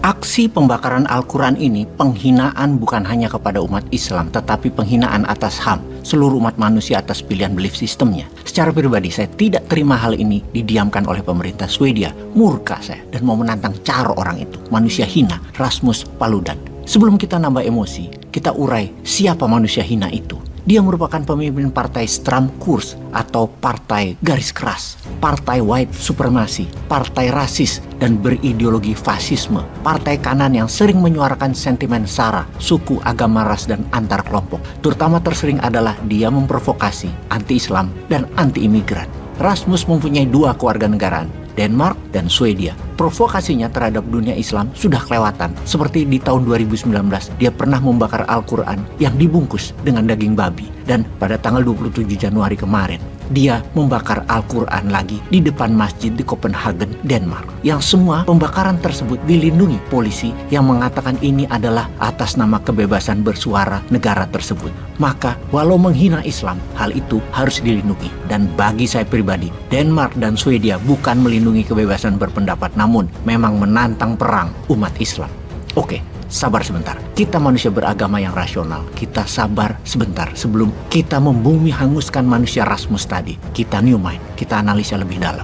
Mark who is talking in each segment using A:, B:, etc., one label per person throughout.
A: Aksi pembakaran Al-Quran ini penghinaan bukan hanya kepada umat Islam, tetapi penghinaan atas HAM, seluruh umat manusia atas pilihan belief sistemnya. Secara pribadi, saya tidak terima hal ini didiamkan oleh pemerintah Swedia. Murka saya dan mau menantang cara orang itu, manusia hina, Rasmus Paludan. Sebelum kita nambah emosi, kita urai siapa manusia hina itu. Dia merupakan pemimpin partai Stram Kurs atau partai garis keras, partai white supremacy, partai rasis dan berideologi fasisme, partai kanan yang sering menyuarakan sentimen SARA, suku, agama, ras, dan antar kelompok. Terutama tersering adalah dia memprovokasi anti-Islam dan anti-imigran. Rasmus mempunyai dua kewarganegaraan, Denmark dan Swedia. Provokasinya terhadap dunia Islam sudah kelewatan. Seperti di tahun 2019, dia pernah membakar Al-Quran yang dibungkus dengan daging babi. Dan pada tanggal 27 Januari kemarin, dia membakar Al-Quran lagi di depan masjid di Copenhagen, Denmark. Yang semua pembakaran tersebut dilindungi polisi yang mengatakan ini adalah atas nama kebebasan bersuara negara tersebut. Maka walau menghina Islam, hal itu harus dilindungi. Dan bagi saya pribadi, Denmark dan Swedia bukan melindungi kebebasan berpendapat, namun memang menantang perang umat Islam. Oke, sabar sebentar. Kita manusia beragama yang rasional. Kita sabar sebentar sebelum kita membumi hanguskan manusia Rasmus tadi. Kita new mind, kita analisa lebih dalam.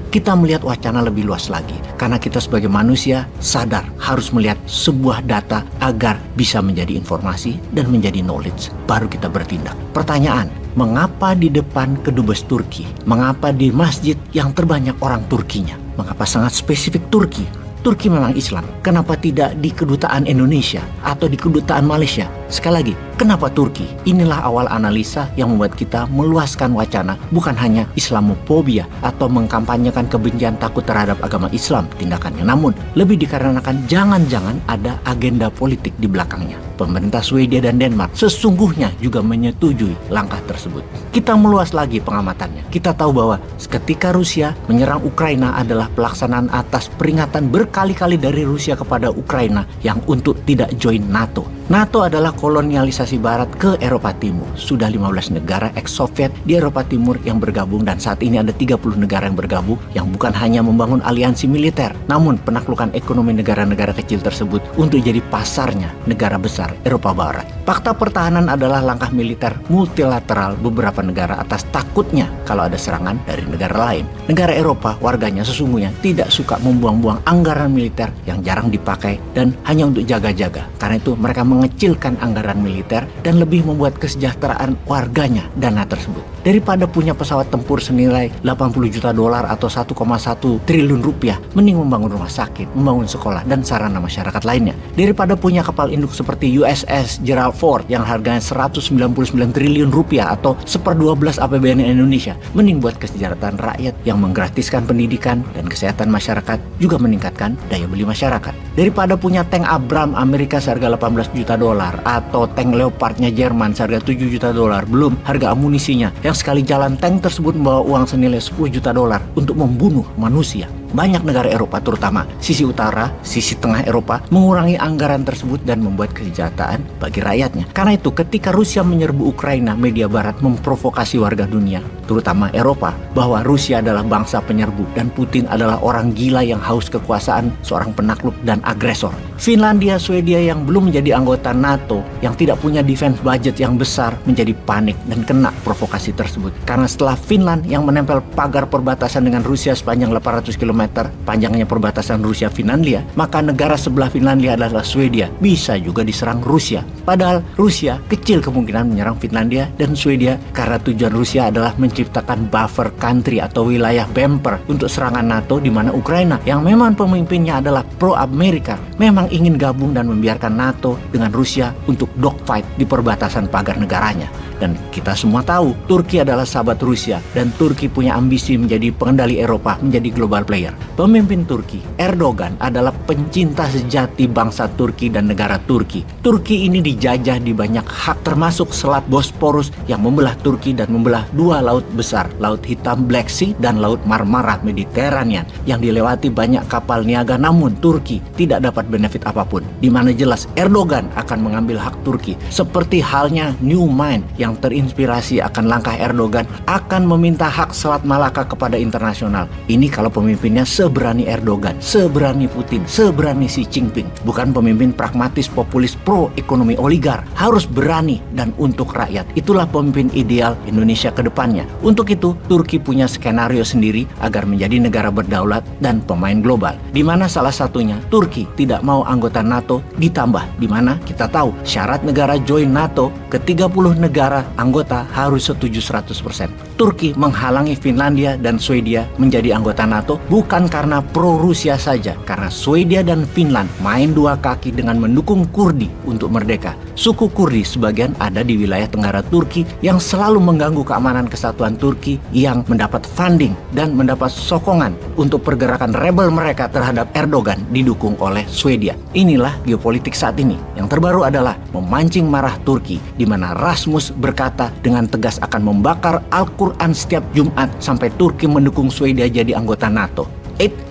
A: Kita melihat wacana lebih luas lagi. Karena kita sebagai manusia sadar harus melihat sebuah data agar bisa menjadi informasi dan menjadi knowledge. Baru kita bertindak. Pertanyaan, mengapa di depan kedubes Turki? Mengapa di masjid yang terbanyak orang Turkinya? Mengapa sangat spesifik Turki? Turki memang Islam. Kenapa tidak di kedutaan Indonesia atau di kedutaan Malaysia? Sekali lagi, kenapa Turki? Inilah awal analisa yang membuat kita meluaskan wacana bukan hanya Islamofobia atau mengkampanyekan kebencian takut terhadap agama Islam tindakannya. Namun, lebih dikarenakan jangan-jangan ada agenda politik di belakangnya. Pemerintah Swedia dan Denmark sesungguhnya juga menyetujui langkah tersebut. Kita meluas lagi pengamatannya. Kita tahu bahwa ketika Rusia menyerang Ukraina adalah pelaksanaan atas peringatan berkali-kali dari Rusia kepada Ukraina yang untuk tidak join NATO. NATO adalah kolonialisasi Barat ke Eropa Timur. Sudah 15 negara ex-Soviet di Eropa Timur yang bergabung dan saat ini ada 30 negara yang bergabung yang bukan hanya membangun aliansi militer, namun penaklukan ekonomi negara-negara kecil tersebut untuk jadi pasarnya negara besar Eropa Barat. Fakta pertahanan adalah langkah militer multilateral beberapa negara atas takutnya kalau ada serangan dari negara lain. Negara Eropa warganya sesungguhnya tidak suka membuang-buang anggaran militer yang jarang dipakai dan hanya untuk jaga-jaga. Karena itu mereka mengecilkan anggaran militer dan lebih membuat kesejahteraan warganya dana tersebut. Daripada punya pesawat tempur senilai 80 juta dolar atau 1,1 triliun rupiah, mending membangun rumah sakit, membangun sekolah dan sarana masyarakat lainnya. Daripada punya kapal induk seperti USS Gerald Ford yang harganya 199 triliun rupiah atau 1/12 APBN Indonesia, mending buat kesejahteraan rakyat yang menggratiskan pendidikan dan kesehatan masyarakat, juga meningkatkan daya beli masyarakat. Daripada punya tank Abrams Amerika seharga 18 juta dolar atau tank Leopardnya Jerman seharga 7 juta dolar, belum harga amunisinya yang sekali jalan tank tersebut membawa uang senilai 10 juta dolar untuk membunuh manusia. Banyak negara Eropa, terutama sisi utara, sisi tengah Eropa, mengurangi anggaran tersebut dan membuat kesejahteraan bagi rakyatnya. Karena itu, ketika Rusia menyerbu Ukraina, media barat memprovokasi warga dunia, terutama Eropa, bahwa Rusia adalah bangsa penyerbu dan Putin adalah orang gila yang haus kekuasaan, seorang penakluk dan agresor. Finlandia, Swedia yang belum menjadi anggota NATO, yang tidak punya defense budget yang besar, menjadi panik dan kena provokasi tersebut. Karena setelah Finland yang menempel pagar perbatasan dengan Rusia sepanjang 800 km panjangnya perbatasan Rusia-Finlandia, maka negara sebelah Finlandia adalah Swedia, bisa juga diserang Rusia. Padahal Rusia kecil kemungkinan menyerang Finlandia dan Swedia karena tujuan Rusia adalah menciptakan buffer country atau wilayah bumper untuk serangan NATO, di mana Ukraina yang memang pemimpinnya adalah pro-Amerika memang ingin gabung dan membiarkan NATO dengan Rusia untuk dogfight di perbatasan pagar negaranya. Dan kita semua tahu Turki adalah sahabat Rusia dan Turki punya ambisi menjadi pengendali Eropa, menjadi global player. Pemimpin Turki, Erdogan, adalah pencinta sejati bangsa Turki dan negara Turki. Turki ini dijajah di banyak hak, termasuk Selat Bosporus yang membelah Turki dan membelah dua laut besar, Laut Hitam Black Sea dan Laut Marmara Mediterranean, yang dilewati banyak kapal niaga, namun Turki tidak dapat benefit apapun. Di mana jelas Erdogan akan mengambil hak Turki, seperti halnya New Mind yang terinspirasi akan langkah Erdogan akan meminta hak Selat Malaka kepada internasional. Ini kalau pemimpinnya pemimpinnya seberani Erdogan, seberani Putin, seberani Xi Jinping. Bukan pemimpin pragmatis populis pro ekonomi oligar. Harus berani dan untuk rakyat. Itulah pemimpin ideal Indonesia ke depannya. Untuk itu, Turki punya skenario sendiri agar menjadi negara berdaulat dan pemain global. Di mana salah satunya Turki tidak mau anggota NATO ditambah. Di mana kita tahu syarat negara join NATO ke 30 negara anggota harus setuju 100%. Turki menghalangi Finlandia dan Swedia menjadi anggota NATO bukan karena pro-Rusia saja, karena Swedia dan Finland main dua kaki dengan mendukung Kurdi untuk merdeka. Suku Kurdi sebagian ada di wilayah tenggara Turki yang selalu mengganggu keamanan kesatuan Turki, yang mendapat funding dan mendapat sokongan untuk pergerakan rebel mereka terhadap Erdogan didukung oleh Swedia. Inilah geopolitik saat ini. Yang terbaru adalah memancing marah Turki, di mana Rasmus berkata dengan tegas akan membakar Al-Quran setiap Jumat sampai Turki mendukung Swedia jadi anggota NATO.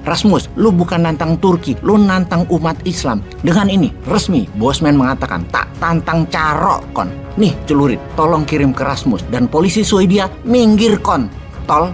A: Rasmus, lu bukan nantang Turki, lu nantang umat Islam. Dengan ini, resmi Bosman mengatakan tak tantang carok kon. Nih celurit, tolong kirim ke Rasmus dan polisi Swedia minggir kon. Tol.